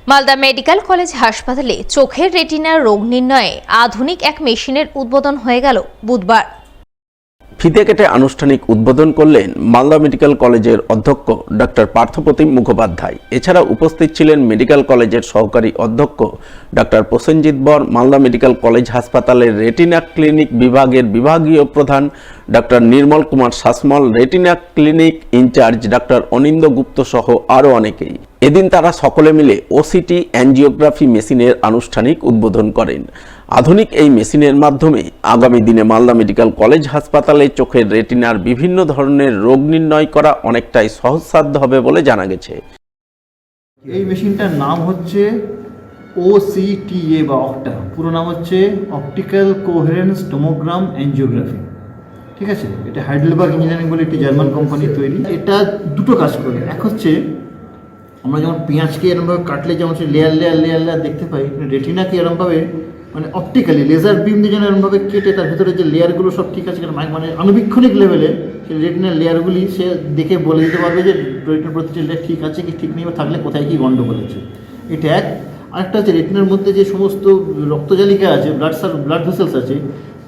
Malda medical college হাসপাতালে চোখের রেটিনার রোগ নির্ণয়ে আধুনিক এক মেশিনের উদ্বোধন হয়ে গেল বুধবার। ফিতে কেটে আনুষ্ঠানিক উদ্বোধন করলেন মালদা মেডিকেল কলেজের অধ্যক্ষ ডক্টর পার্থপ্রতিম মুখোপাধ্যায়। এছাড়া উপস্থিত ছিলেন মেডিকেল কলেজের সহকারী অধ্যক্ষ doctor Prasenjit Bar, Malda medical college হাসপাতালের রেটিনা ক্লিনিক বিভাগের বিভাগীয় প্রধান doctor Nirmal Kumar Sasmal, retina clinic in charge doctor Aninda Gupta সহ আরও অনেকেই। এদিন তারা সকলে মিলে ওসিটি অ্যাঞ্জিওগ্রাফি মেশিনের আনুষ্ঠানিক উদ্বোধন করেন। আধুনিক এই মেশিনের মাধ্যমে আগামী দিনে মালদা মেডিকেল কলেজ হাসপাতালে চোখের রেটিনার বিভিন্ন ধরনের রোগ নির্ণয় করা অনেকটাই সহজসাধ্য হবে বলে জানা গেছে। এই মেশিনটার নাম হচ্ছে OCTA বা অক্টা, পুরো নাম হচ্ছে অপটিক্যাল কোহেরেন্স টোমোগ্রাম অ্যাঞ্জিওগ্রাফি। ঠিক আছে, এটা হাইডেলবার্গ ইঞ্জিনিয়ারিং বলে একটি জার্মান কোম্পানি তৈরি। এটা দুটো কাজ করে। এক হচ্ছে আমরা যেমন পেঁয়াজকে এরমভাবে কাটলে যেমন সে লেয়ার লেয়ার লেয়ার লেয়ার দেখতে পাই, রেটিনাকে এরমভাবে মানে অপটিক্যালি লেজার বিম দিয়ে যেন এরমভাবে কেটে তার ভিতরে যে লেয়ারগুলো সব ঠিক আছে কিনা, মানে আণুবীক্ষণিক লেভেলে সেই রেটিনার লেয়ারগুলি সে দেখে বলে দিতে পারবে যে রেটিনার প্রতিটি লেয়ার ঠিক আছে কি ঠিক নেই, বা থাকলে কোথায় কী গণ্ডগোল আছে। এটা এক। আরেকটা হচ্ছে রেটিনার মধ্যে যে সমস্ত রক্তজালিকা আছে, ব্লাড ভেসেলস আছে,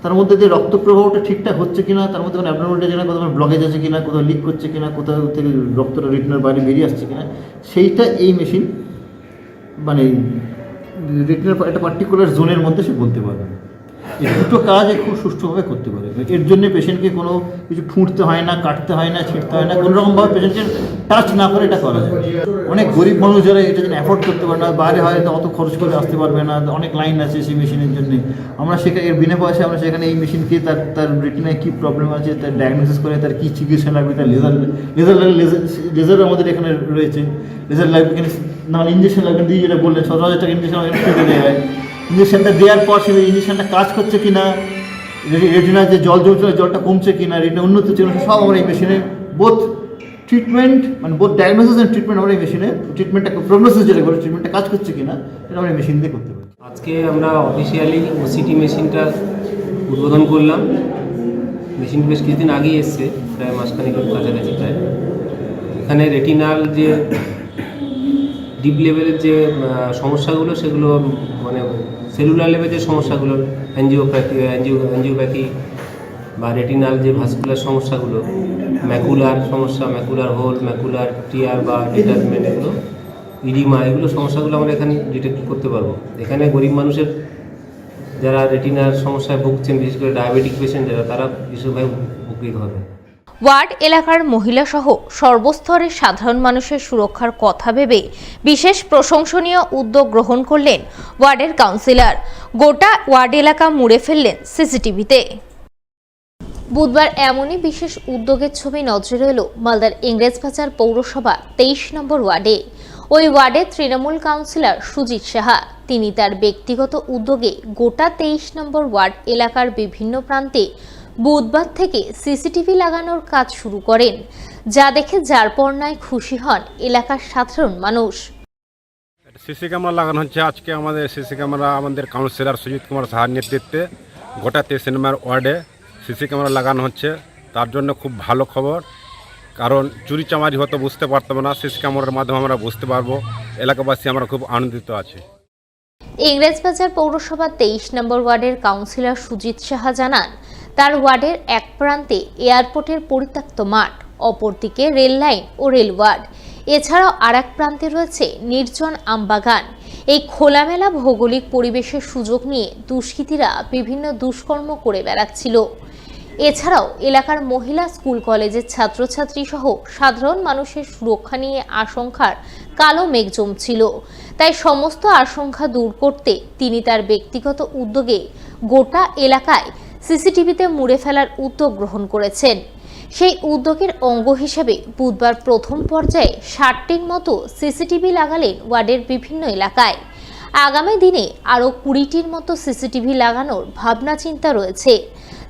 তার মধ্যে যে রক্ত প্রবাহটা ঠিকঠাক হচ্ছে কিনা, তার মধ্যে কোনো অ্যাবনর্মালিটি আছে কিনা, কোথাও ব্লকেজ আছে কিনা, কোথাও লিক করছে কিনা, কোথাও থেকে রক্তটা রেটিনার বাইরে বেরিয়ে আসছে কিনা, সেইটা এই মেশিন মানে রেটিনার একটা পার্টিকুলার জোনের মধ্যে সে বলতে পারবে। এই দুটো কাজ খুব সুষ্ঠুভাবে করতে পারে। এর জন্য পেশেন্টকে কোনো কিছু ফুঁড়তে হয় না, কাটতে হয় না, ছিঁড়তে হয় না, কোনোরকমভাবে পেশেন্টকে টাচ না করে এটা করা যায়। অনেক গরিব মানুষ যারা এটা যেন অ্যাফোর্ড করতে পারে না, বাইরে হয়তো অত খরচ করে আসতে পারবে না, অনেক লাইন আছে সেই মেশিনের জন্য, আমরা সেখানে এর বিনা পয়সায় আমরা সেখানে এই মেশিনকে তার রেটিনায় কী প্রবলেম আছে তার ডায়াগনোসিস করে, তার কী চিকিৎসা লাগবে, তার লেজার আমাদের এখানে রয়েছে। লেজার লাগবে কিনা, নাহলে ইঞ্জেকশন লাগবে দিয়ে যেটা বললেন 17,000 টাকা ইঞ্জেকশন ফ্রিতে দেওয়া হয়। ইঞ্জেকশনটা দেওয়ার পর সে ইঞ্জেকশনটা কাজ করছে কিনা, রেটিনার যে জল জমছিল জলটা কমছে কিনা, রেটিনা উন্নত হচ্ছে কিনা, সব আমরা এই মেশিনে বোথ ট্রিটমেন্ট মানে বোথ ডায়াগনোসিস অ্যান্ড ট্রিটমেন্ট আমরা এই মেশিনে ট্রিটমেন্টটা প্রগনোসিস যেটা করে ট্রিটমেন্টটা কাজ করছে কিনা এটা আমরা এই মেশিন দিয়ে করতে পারি। আজকে আমরা অফিসিয়ালি ওসিটি মেশিনটা উদ্বোধন করলাম। মেশিন বেশ কিছুদিন আগেই এসছে, প্রায় মাসখানেকের কাছাকাছি প্রায়। এখানে রেটিনাল যে ডিপ লেভেলের যে সমস্যাগুলো, সেগুলো মানে সেলুলার লেভেলের যে সমস্যাগুলো, অ্যাঞ্জিওপ্যাথি বা রেটিনাল যে ভাস্কুলার সমস্যাগুলো, ম্যাকুলার সমস্যা, ম্যাকুলার হোল, ম্যাকুলার টিয়ার বা ডিটাচমেন্ট, এগুলো ইডিমা, এগুলো সমস্যাগুলো আমরা এখানে ডিটেক্ট করতে পারবো। এখানে গরিব মানুষের যারা রেটিনার সমস্যায় ভুগছেন, বিশেষ করে ডায়াবেটিক পেশেন্ট যারা, তারা বিশেষভাবে উপকৃত হবে। ওয়ার্ড এলাকার মহিলা সহ সর্বস্তরের সাধারণ মানুষের সুরক্ষার কথা ভেবে বিশেষ প্রশংসনীয় উদ্যোগ গ্রহণ করলেন ওয়ার্ডের কাউন্সিলর। গোটা ওয়ার্ড এলাকা মুড়ে ফেললেন সিসিটিভিতে। বুধবার এমনই বিশেষ উদ্যোগের ছবি নজরে এলো মালদার ইংরেজবাজার পৌরসভা 23 নম্বর ওয়ার্ডে। ওই ওয়ার্ডের তৃণমূল কাউন্সিলর সুজিত সাহা, তিনি তার ব্যক্তিগত উদ্যোগে গোটা 23 নম্বর ওয়ার্ড এলাকার বিভিন্ন প্রান্তে বুধবার থেকে সিসিটিভি লাগানোর কাজ শুরু করেন, যা দেখে যার পর নয় খুশি হন এলাকার সাধারণ মানুষ। সিসি ক্যামেরা লাগানো হচ্ছে আজকে। আমাদের সিসি ক্যামেরা আমাদের কাউন্সিলর সুজিত কুমার সাহার নেতৃত্বে গোটা 23 নম্বর ওয়ার্ডে সিসি ক্যামেরা লাগানো হচ্ছে। তার জন্য খুব ভালো খবর, কারণ চুরি চামারি হয়তো বুঝতে পারতাম না, সিসি ক্যামেরার মাধ্যমে আমরা বুঝতে পারবো। এলাকাবাসী আমরা খুব আনন্দিত আছি। ইংরেজবাজার পৌরসভা 23 নম্বর ওয়ার্ডের কাউন্সিলর সুজিত সাহা জানান, তার ওয়ার্ডের এক প্রান্তে এয়ারপোর্টের পরিত্যক্ত মাঠ, অপরদিকে রেল লাইন ও রেল ওয়ার্ড, এছাড়াও আর এক প্রান্তে রয়েছে নির্জন আমবাগান। এই খোলামেলা ভৌগোলিক পরিবেশের সুযোগ নিয়ে দুষ্কৃতীরা বিভিন্ন দুষ্কর্ম করে বেড়াচ্ছিল। এছাড়াও এলাকার মহিলা স্কুল কলেজের ছাত্রছাত্রী সহ সাধারণ মানুষের সুরক্ষা নিয়ে আশঙ্কার কালো মেঘ জমছিল। তাই সমস্ত আশঙ্কা দূর করতে তিনি তার ব্যক্তিগত উদ্যোগে গোটা এলাকায় সিসিটিভিতে মুড়ে ফেলার উদ্যোগ গ্রহণ করেছেন। সেই উদ্যোগের অঙ্গ হিসেবে বুধবার প্রথম পর্যায়ে 60টির মতো সিসিটিভি লাগালেন ওয়ার্ডের বিভিন্ন এলাকায়। আগামী দিনে আরও 20টির মতো সিসিটিভি লাগানোর ভাবনা চিন্তা রয়েছে,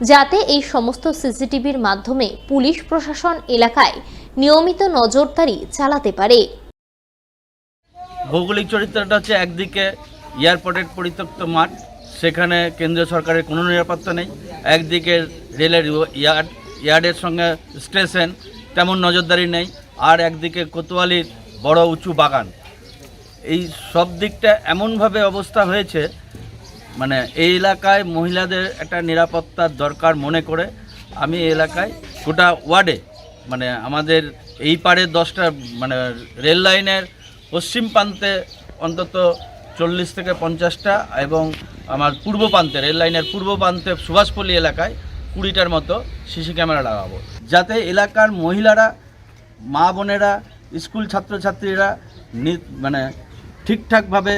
যাতে এই সমস্ত সিসিটিভির মাধ্যমে পুলিশ প্রশাসন এলাকায় নিয়মিত নজরদারি চালাতে পারে। ভৌগোলিক চরিত্রটা হচ্ছে, একদিকে এয়ারপোর্টের পরিত্যক্ত মাঠ, সেখানে কেন্দ্রীয় সরকারের কোনো নিরাপত্তা নেই, একদিকে রেলের ইয়ার্ডের সঙ্গে স্টেশন, তেমন নজরদারি নেই, আর একদিকে কোতোয়ালির বড় উঁচু বাগান। এই সব দিকটা এমনভাবে অবস্থা হয়েছে, মানে এই এলাকায় মহিলাদের একটা নিরাপত্তার দরকার মনে করে আমি এই এলাকায় গোটা ওয়ার্ডে, মানে আমাদের এই পারে 10টা, মানে রেল লাইনের পশ্চিম প্রান্তে অন্তত 40 থেকে 50টা এবং আমার পূর্ব প্রান্তে, রেল লাইনের পূর্ব প্রান্তে সুভাষপল্লী এলাকায় 20টার মতো সিসি ক্যামেরা লাগাবো, যাতে এলাকার মহিলারা, মা বোনেরা, স্কুল ছাত্রছাত্রীরা মানে ঠিকঠাকভাবে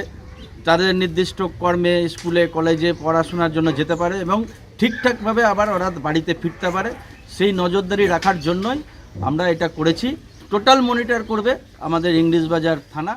তাদের নির্দিষ্ট কর্মে, স্কুলে, কলেজে পড়াশোনার জন্য যেতে পারে এবং ঠিকঠাকভাবে আবার ওরা বাড়িতে ফিরতে পারে। সেই নজরদারি রাখার জন্যই আমরা এটা করেছি। টোটাল মনিটর করবে আমাদের ইংলিশবাজার থানা।